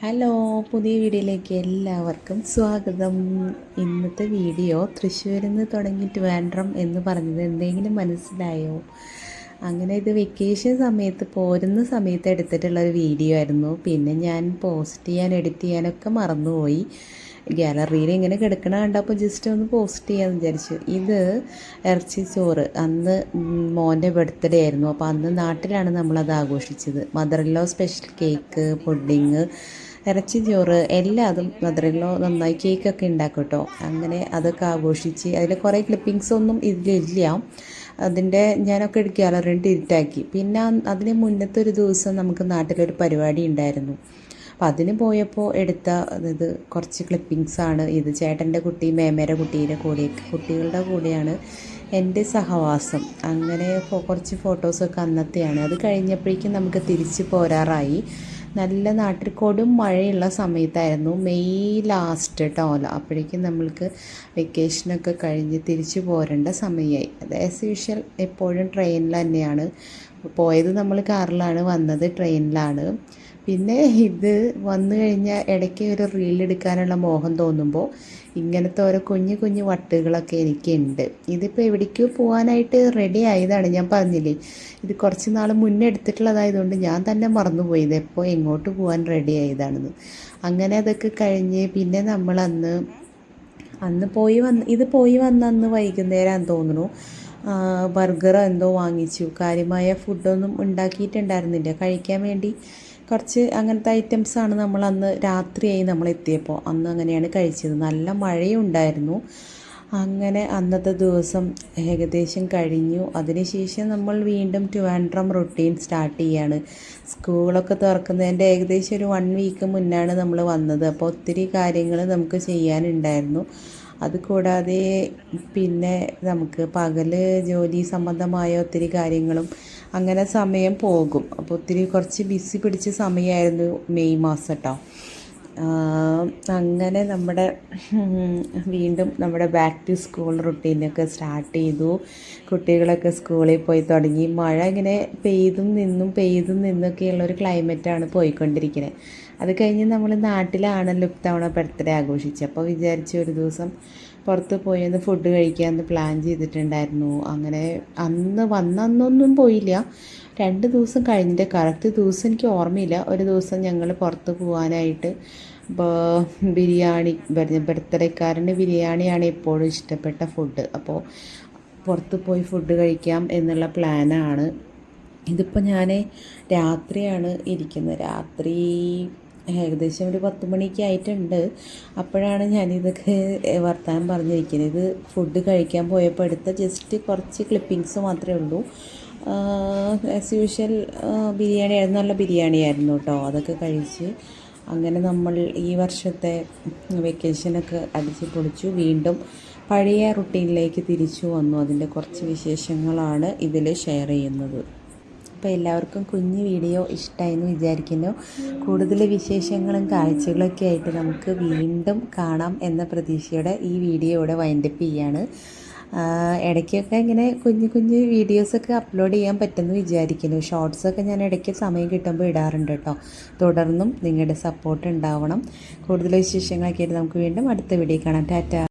Hello, പുതിയ വീഡിയോയിലേക്ക് എല്ലാവർക്കും സ്വാഗതം. ഇന്നത്തെ വീഡിയോ തൃശ്ശൂരിൽ നിന്ന് തുടങ്ങിയിട്ട് വേണ്ടം എന്ന് പറഞ്ഞത് എന്തെങ്കിലും മനസ്സിലായോ? അങ്ങനെ ഇത് വെക്കേഷൻ സമയത്ത് പോരുന്ന സമയത്ത് എടുത്തിട്ടുള്ളൊരു വീഡിയോ ആയിരുന്നു. പിന്നെ ഞാൻ പോസ്റ്റ് ചെയ്യാൻ എഡിറ്റ് ചെയ്യാനൊക്കെ മറന്നുപോയി. ഗാലറിയിൽ ഇങ്ങനെ കിടക്കണ കണ്ടപ്പോൾ ജസ്റ്റ് ഒന്ന് പോസ്റ്റ് ചെയ്യാമെന്ന് വിചാരിച്ചു. ഇത് ഇറച്ചി ചോറ്, അന്ന് മോൻ്റെ ബർത്ത്ഡേ ആയിരുന്നു. അപ്പോൾ അന്ന് നാട്ടിലാണ് നമ്മളത് ആഘോഷിച്ചത്. Mother in law special cake, pudding, ഇറച്ചി ചോറ് എല്ലാതും മദർ ഇൻ ലോ നന്നായി കേക്കൊക്കെ ഉണ്ടാക്കും കേട്ടോ. അങ്ങനെ അതൊക്കെ ആഘോഷിച്ച് അതിൽ കുറേ ക്ലിപ്പിങ്സൊന്നും ഇതിലില്ല. അതിൻ്റെ ഞാനൊക്കെ ഗാലറിയിൽ ഡിലീറ്റാക്കി. പിന്നെ അതിന് മുന്നത്തെ ഒരു ദിവസം നമുക്ക് നാട്ടിലൊരു പരിപാടി ഉണ്ടായിരുന്നു. അപ്പം അതിന് പോയപ്പോൾ എടുത്ത ഇത് കുറച്ച് ക്ലിപ്പിങ്സാണ്. ഇത് ചേട്ടൻ്റെ കുട്ടി, മേമേരെ കുട്ടികളുടെ കൂടെയാണ് എൻ്റെ സഹവാസം. അങ്ങനെ കുറച്ച് ഫോട്ടോസൊക്കെ അന്നത്തെയാണ്. അത് കഴിഞ്ഞപ്പോഴേക്കും നമുക്ക് തിരിച്ച് പോരാറായി. നല്ല നാട്ടിൽ കൊടും മഴയുള്ള സമയത്തായിരുന്നു, മെയ് ലാസ്റ്റ് കേട്ടോ. അപ്പോഴേക്കും നമ്മൾക്ക് വെക്കേഷനൊക്കെ കഴിഞ്ഞ് തിരിച്ചു പോരേണ്ട സമയമായി. അത് ആസ് യൂഷ്വൽ എപ്പോഴും ട്രെയിനിൽ തന്നെയാണ് പോയത്. നമ്മൾ കാറിലാണ് വന്നത്, ട്രെയിനിലാണ്. പിന്നെ ഇത് വന്നു കഴിഞ്ഞാൽ ഇടയ്ക്ക് ഒരു റീൽ എടുക്കാനുള്ള മോഹം തോന്നുമ്പോൾ ഇങ്ങനത്തെ ഓരോ കുഞ്ഞു കുഞ്ഞു വട്ടുകളൊക്കെ എനിക്കുണ്ട്. ഇതിപ്പോൾ എവിടേക്കോ പോകാനായിട്ട് റെഡി ആയതാണ്. ഞാൻ പറഞ്ഞില്ലേ, ഇത് കുറച്ച് നാൾ മുന്നേ എടുത്തിട്ടുള്ളതായതുകൊണ്ട് ഞാൻ തന്നെ മറന്നുപോയി ഇതെപ്പോൾ എങ്ങോട്ട് പോകാൻ റെഡി ആയതാണെന്ന്. അങ്ങനെ അതൊക്കെ കഴിഞ്ഞ് പിന്നെ നമ്മൾ അന്ന് പോയി വന്ന അന്ന് വൈകുന്നേരം തോന്നുന്നു ബർഗറോ എന്തോ വാങ്ങിച്ചു. കാര്യമായ ഫുഡൊന്നും ഉണ്ടാക്കിയിട്ടുണ്ടായിരുന്നില്ല. കഴിക്കാൻ വേണ്ടി കുറച്ച് അങ്ങനത്തെ ഐറ്റംസാണ് നമ്മൾ അന്ന് രാത്രിയായി നമ്മൾ എത്തിയപ്പോൾ. അന്ന് അങ്ങനെയാണ് കഴിച്ചത്. നല്ല മഴയും ഉണ്ടായിരുന്നു. അങ്ങനെ അന്നത്തെ ദിവസം ഏകദേശം കഴിഞ്ഞു. അതിനുശേഷം നമ്മൾ വീണ്ടും ട്രിവാൻഡ്രം റൊട്ടീൻ സ്റ്റാർട്ട് ചെയ്യാണ്. സ്കൂളൊക്കെ തുറക്കുന്നതിൻ്റെ ഏകദേശം ഒരു 1 വീക്ക് മുന്നാണ് നമ്മൾ വന്നത്. അപ്പോൾ ഒത്തിരി കാര്യങ്ങൾ നമുക്ക് ചെയ്യാനുണ്ടായിരുന്നു. അതുകൂടാതെ പിന്നെ നമുക്ക് പകൽ ജോലി സംബന്ധമായ ഒത്തിരി കാര്യങ്ങളും അങ്ങനെ സമയം പോകും. അപ്പോൾ കുറച്ച് ബിസി പിടിച്ച സമയമായിരുന്നു മെയ് മാസം കേട്ടോ. അങ്ങനെ വീണ്ടും നമ്മുടെ ബാക്ക് ടു സ്കൂൾ റുട്ടീനൊക്കെ സ്റ്റാർട്ട് ചെയ്തു. കുട്ടികളൊക്കെ സ്കൂളിൽ പോയി തുടങ്ങി. മഴ ഇങ്ങനെ പെയ്തും നിന്നൊക്കെയുള്ളൊരു ക്ലൈമറ്റാണ് പോയിക്കൊണ്ടിരിക്കുന്നത്. അത് കഴിഞ്ഞ് നമ്മൾ നാട്ടിലാണല്ലോ ഇത്തവണ ബർത്ത്ഡേ ആഘോഷിച്ചത്. അപ്പോൾ വിചാരിച്ചു ഒരു ദിവസം പുറത്ത് പോയി ഒന്ന് ഫുഡ് കഴിക്കാമെന്ന് പ്ലാൻ ചെയ്തിട്ടുണ്ടായിരുന്നു. അങ്ങനെ അന്നൊന്നും പോയില്ല. 2 ദിവസം കഴിഞ്ഞിട്ട്, കറക്റ്റ് ദിവസം എനിക്ക് ഓർമ്മയില്ല. ഒരു ദിവസം ഞങ്ങൾ പുറത്ത് പോകാനായിട്ട് ബിരിയാണി, ബർത്ത്ഡേക്കാരന് ബിരിയാണിയാണ് എപ്പോഴും ഇഷ്ടപ്പെട്ട ഫുഡ്. അപ്പോൾ പുറത്ത് പോയി ഫുഡ് കഴിക്കാം എന്നുള്ള പ്ലാനാണ്. ഇതിപ്പോൾ ഞാൻ രാത്രിയാണ് ഇരിക്കുന്നത്. രാത്രി ഏകദേശം ഒരു 10 മണിക്ക് ആയിട്ടുണ്ട്. അപ്പോഴാണ് ഞാനിതൊക്കെ വർത്താനം പറഞ്ഞിരിക്കുന്നത്. ഇത് ഫുഡ് കഴിക്കാൻ പോയപ്പോൾ എടുത്ത ജസ്റ്റ് കുറച്ച് ക്ലിപ്പിങ്സ് മാത്രമേ ഉള്ളൂ. ആസ് യൂഷ്വൽ ബിരിയാണി ആയിരുന്നു, നല്ല ബിരിയാണി ആയിരുന്നു കേട്ടോ. അതൊക്കെ കഴിച്ച് അങ്ങനെ നമ്മൾ ഈ വർഷത്തെ വെക്കേഷനൊക്കെ അടിച്ച് പൊളിച്ചു. വീണ്ടും പഴയ റുട്ടീനിലേക്ക് തിരിച്ചു വന്നു. അതിൻ്റെ കുറച്ച് വിശേഷങ്ങളാണ് ഇതിൽ ഷെയർ ചെയ്യുന്നത്. അപ്പോൾ എല്ലാവർക്കും കുഞ്ഞു വീഡിയോ ഇഷ്ടമായെന്ന് വിചാരിക്കുന്നു. കൂടുതൽ വിശേഷങ്ങളും കാഴ്ചകളൊക്കെ ആയിട്ട് നമുക്ക് വീണ്ടും കാണാം എന്ന പ്രതീക്ഷയോടെ ഈ വീഡിയോ ഇവിടെ വൈൻഡപ്പ് ചെയ്യാണ്. ഇടയ്ക്കൊക്കെ ഇങ്ങനെ കുഞ്ഞു വീഡിയോസൊക്കെ അപ്ലോഡ് ചെയ്യാൻ പറ്റുമെന്ന് വിചാരിക്കുന്നു. ഷോർട്സൊക്കെ ഞാൻ ഇടയ്ക്ക് സമയം കിട്ടുമ്പോൾ ഇടാറുണ്ട് കേട്ടോ. തുടർന്നും നിങ്ങളുടെ സപ്പോർട്ട് ഉണ്ടാവണം. കൂടുതൽ വിശേഷങ്ങളൊക്കെ ആയിട്ട് നമുക്ക് വീണ്ടും അടുത്ത വീഡിയോ കാണാം. ടാറ്റാ.